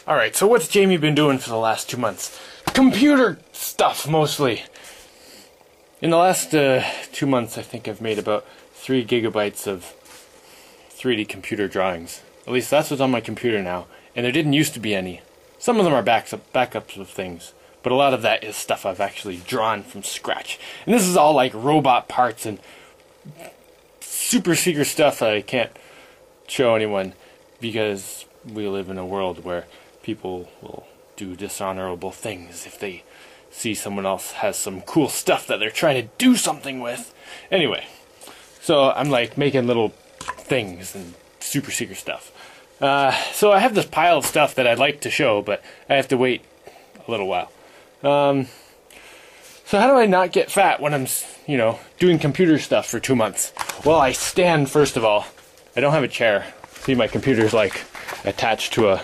Alright, so what's Jaimie been doing for the last 2 months? Computer stuff, mostly. In the last 2 months, I think I've made about 3 gigabytes of 3D computer drawings. At least that's what's on my computer now. And there didn't used to be any. Some of them are backups of things. But a lot of that is stuff I've actually drawn from scratch. And this is all like robot parts and super secret stuff that I can't show anyone because we live in a world where people will do dishonorable things if they see someone else has some cool stuff that they're trying to do something with. Anyway, so I'm like making little things and super secret stuff. So I have this pile of stuff that I'd like to show, but I have to wait a little while. So how do I not get fat when I'm, you know, doing computer stuff for 2 months? Well, I stand, first of all. I don't have a chair. See, my computer's like attached to a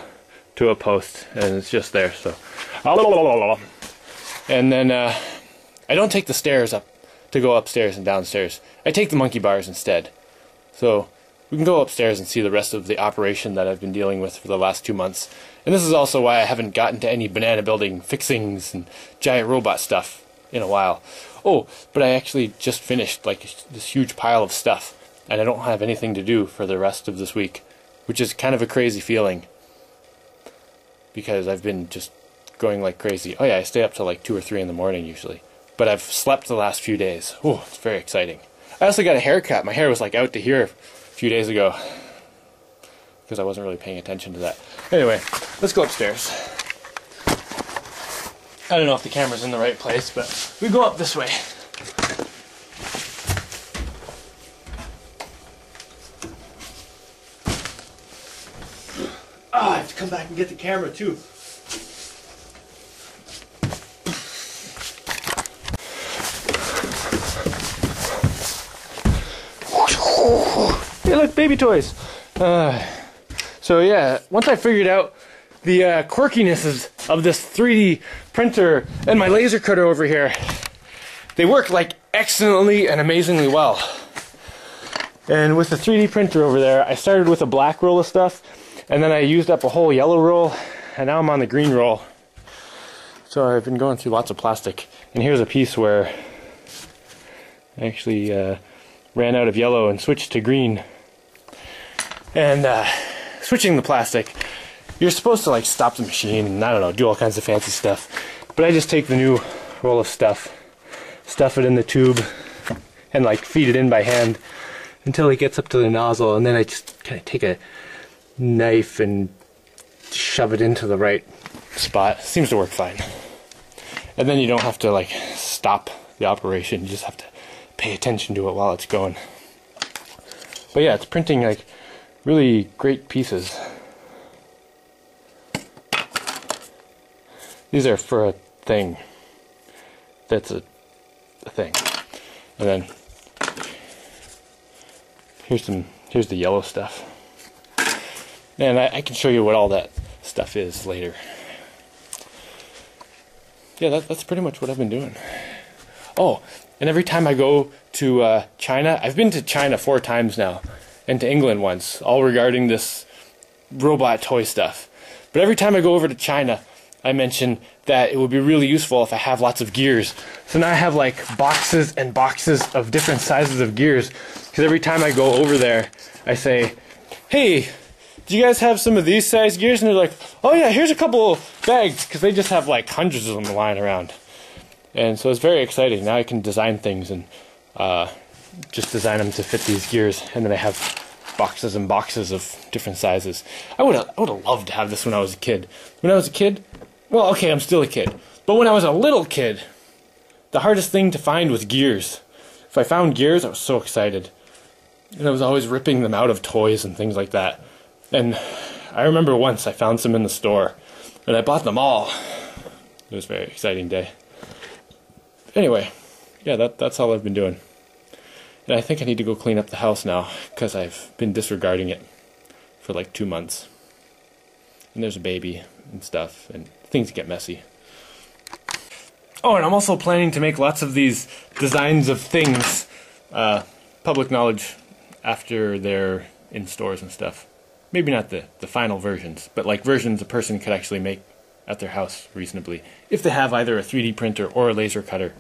post, and it's just there, so. And then I don't take the stairs up to go upstairs and downstairs. I take the monkey bars instead. So we can go upstairs and see the rest of the operation that I've been dealing with for the last 2 months. And this is also why I haven't gotten to any banana building fixings and giant robot stuff in a while. Oh, but I actually just finished like this huge pile of stuff, and I don't have anything to do for the rest of this week, which is kind of a crazy feeling because I've been just going like crazy. Oh yeah, I stay up till like 2 or 3 in the morning usually, but I've slept the last few days. Oh, it's very exciting. I also got a haircut. My hair was like out to here a few days ago because I wasn't really paying attention to that. Anyway, let's go upstairs. I don't know if the camera's in the right place, but we go up this way. Oh, I have to come back and get the camera too. Hey look, baby toys! So yeah, once I figured out the quirkinesses of this 3D printer and my laser cutter over here, they work like excellently and amazingly well. And with the 3D printer over there, I started with a black roll of stuff, and then I used up a whole yellow roll, and now I'm on the green roll. So I've been going through lots of plastic, and here's a piece where I actually ran out of yellow and switched to green. And switching the plastic, you're supposed to like stop the machine and I don't know, do all kinds of fancy stuff. But I just take the new roll of stuff, stuff it in the tube, and like feed it in by hand until it gets up to the nozzle, and then I just kind of take a knife and shove it into the right spot. Seems to work fine. And then you don't have to like stop the operation, you just have to pay attention to it while it's going. But yeah, it's printing like really great pieces. These are for a thing. That's a thing. And then here's the yellow stuff. And I can show you what all that stuff is later. Yeah, that's pretty much what I've been doing. Oh, and every time I go to China, I've been to China 4 times now, and to England once, all regarding this robot toy stuff. But every time I go over to China, I mention that it would be really useful if I have lots of gears. So now I have like boxes and boxes of different sizes of gears, because every time I go over there, I say, hey, do you guys have some of these size gears? And they're like, oh yeah, here's a couple of bags, because they just have like hundreds of them lying around. And so it's very exciting. Now I can design things and just design them to fit these gears, and then I have boxes and boxes of different sizes. I would have loved to have this when I was a kid. When I was a kid, well, okay, I'm still a kid, but when I was a little kid, the hardest thing to find was gears. If I found gears, I was so excited, and I was always ripping them out of toys and things like that. And I remember once I found some in the store, and I bought them all. It was a very exciting day. Anyway, yeah, that's all I've been doing. And I think I need to go clean up the house now, because I've been disregarding it for like 2 months. And there's a baby and stuff, and things get messy. Oh, and I'm also planning to make lots of these designs of things public knowledge after they're in stores and stuff. Maybe not the final versions, but like versions a person could actually make at their house reasonably, if they have either a 3D printer or a laser cutter,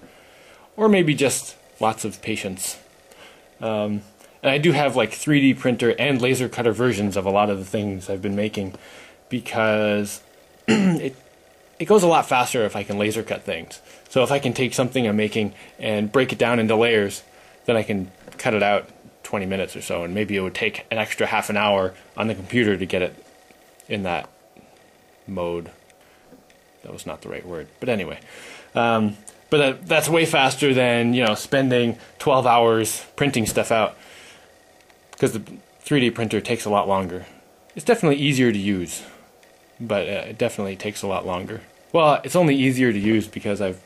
or maybe just lots of patience. And I do have like 3D printer and laser cutter versions of a lot of the things I've been making, because it goes a lot faster if I can laser cut things. So if I can take something I'm making and break it down into layers, then I can cut it out 20 minutes or so, and maybe it would take an extra half an hour on the computer to get it in that mode. That was not the right word, but anyway. But that's way faster than, you know, spending 12 hours printing stuff out, because the 3D printer takes a lot longer. It's definitely easier to use, but it definitely takes a lot longer. Well, it's only easier to use because I've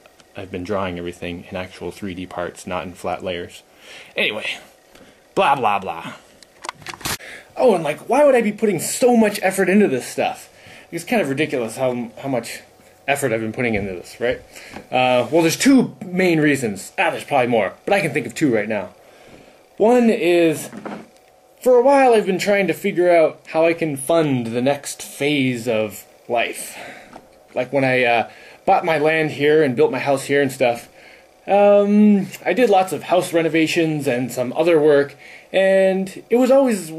been drawing everything in actual 3D parts, not in flat layers. Anyway, blah blah blah. Oh, and like, why would I be putting so much effort into this stuff? It's kind of ridiculous how much effort I've been putting into this, right? Well, there's two main reasons. There's probably more, but I can think of two right now. One is, for a while I've been trying to figure out how I can fund the next phase of life. Like when I bought my land here and built my house here and stuff, I did lots of house renovations and some other work, and it was always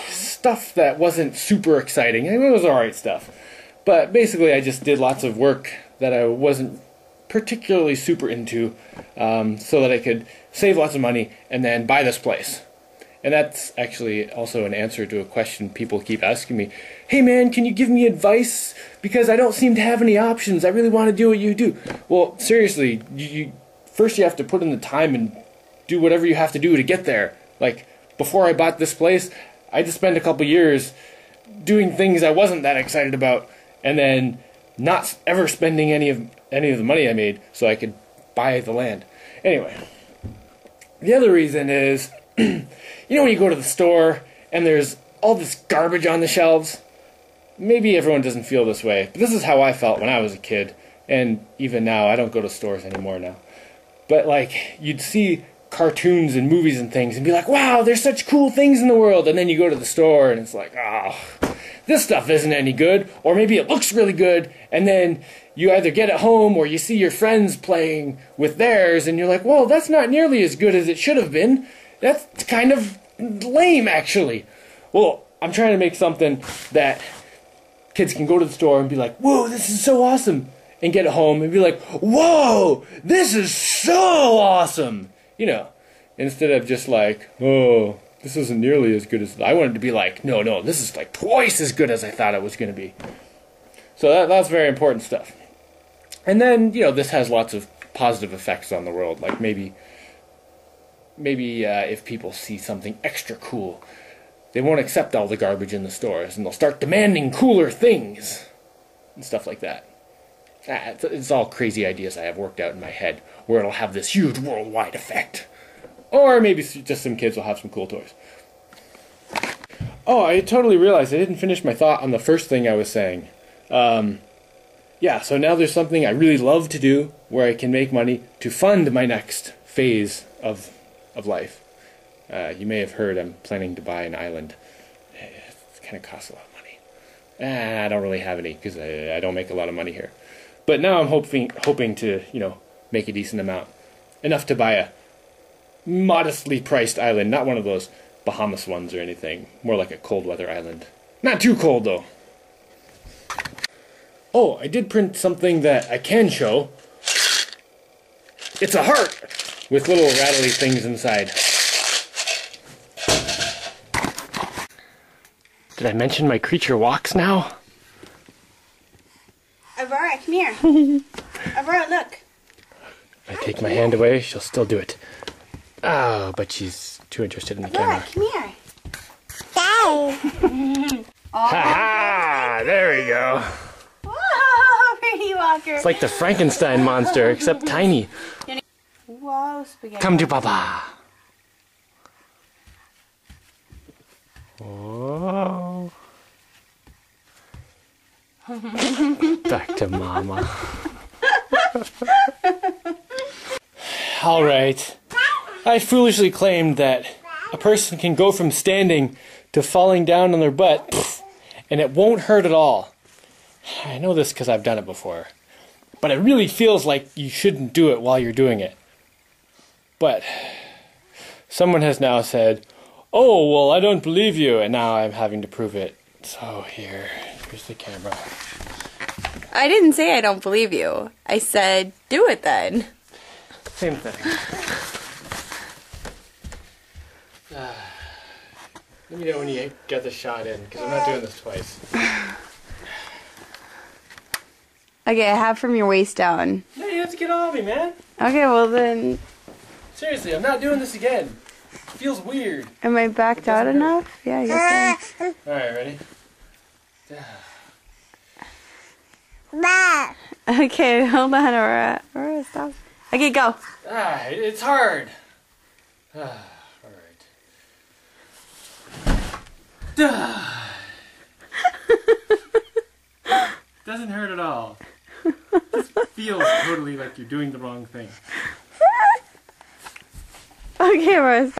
stuff that wasn't super exciting. I mean, it was alright stuff. But basically I just did lots of work that I wasn't particularly super into, so that I could save lots of money and then buy this place. And that's actually also an answer to a question people keep asking me. Hey man, can you give me advice? Because I don't seem to have any options. I really want to do what you do. Well, seriously, first you have to put in the time and do whatever you have to do to get there. Like, before I bought this place, I had to spend a couple years doing things I wasn't that excited about, and then not ever spending any of the money I made so I could buy the land. Anyway, the other reason is, you know when you go to the store and there's all this garbage on the shelves? Maybe everyone doesn't feel this way, but this is how I felt when I was a kid, and even now. I don't go to stores anymore now. But like, you'd see cartoons and movies and things and be like, wow, there's such cool things in the world, and then you go to the store and it's like, oh, this stuff isn't any good, or maybe it looks really good, and then you either get it home or you see your friends playing with theirs and you're like, well, that's not nearly as good as it should have been. That's kind of lame, actually. Well, I'm trying to make something that kids can go to the store and be like, whoa, this is so awesome, and get it home and be like, whoa, this is so awesome, you know, instead of just like, oh, this isn't nearly as good as... I wanted to be like, no, this is like twice as good as I thought it was going to be. So that's very important stuff. And then, you know, this has lots of positive effects on the world. Like maybe if people see something extra cool, they won't accept all the garbage in the stores, and they'll start demanding cooler things and stuff like that. It's all crazy ideas I have worked out in my head, where it'll have this huge worldwide effect. Or maybe just some kids will have some cool toys. Oh, I totally realized I didn't finish my thought on the first thing I was saying. Yeah, so now there's something I really love to do where I can make money to fund my next phase of life. You may have heard I'm planning to buy an island. It kind of costs a lot of money. I don't really have any because I don't make a lot of money here. But now I'm hoping to, you know, make a decent amount. Enough to buy a modestly priced island, not one of those Bahamas ones or anything. More like a cold weather island. Not too cold though. Oh, I did print something that I can show. It's a heart with little rattly things inside. Did I mention my creature walks now? Aurora, come here. Aurora, look. If I take my hand away, she'll still do it. Oh, but she's too interested in the camera. Come here. Ha-ha! There we go. Whoa, pretty walker. It's like the Frankenstein monster, except tiny. Whoa, spaghetti. Come to Papa. Whoa. Back to Mama. Alright. I foolishly claimed that a person can go from standing to falling down on their butt, and it won't hurt at all. I know this because I've done it before. But it really feels like you shouldn't do it while you're doing it. But someone has now said, oh, well, I don't believe you, and now I'm having to prove it. So here's the camera. I didn't say I don't believe you. I said, do it then. Same thing. Let me know when you get the shot in, because I'm not doing this twice. Okay, half from your waist down. No, you have to get off me, man. Okay, well then... Seriously, I'm not doing this again. It feels weird. Am I backed out enough? Yeah, I guess so. Alright, ready? Okay, hold on, Aurora, stop. Okay, go. It's hard. Alright. Doesn't hurt at all. Just feels totally like you're doing the wrong thing. Okay, Rose.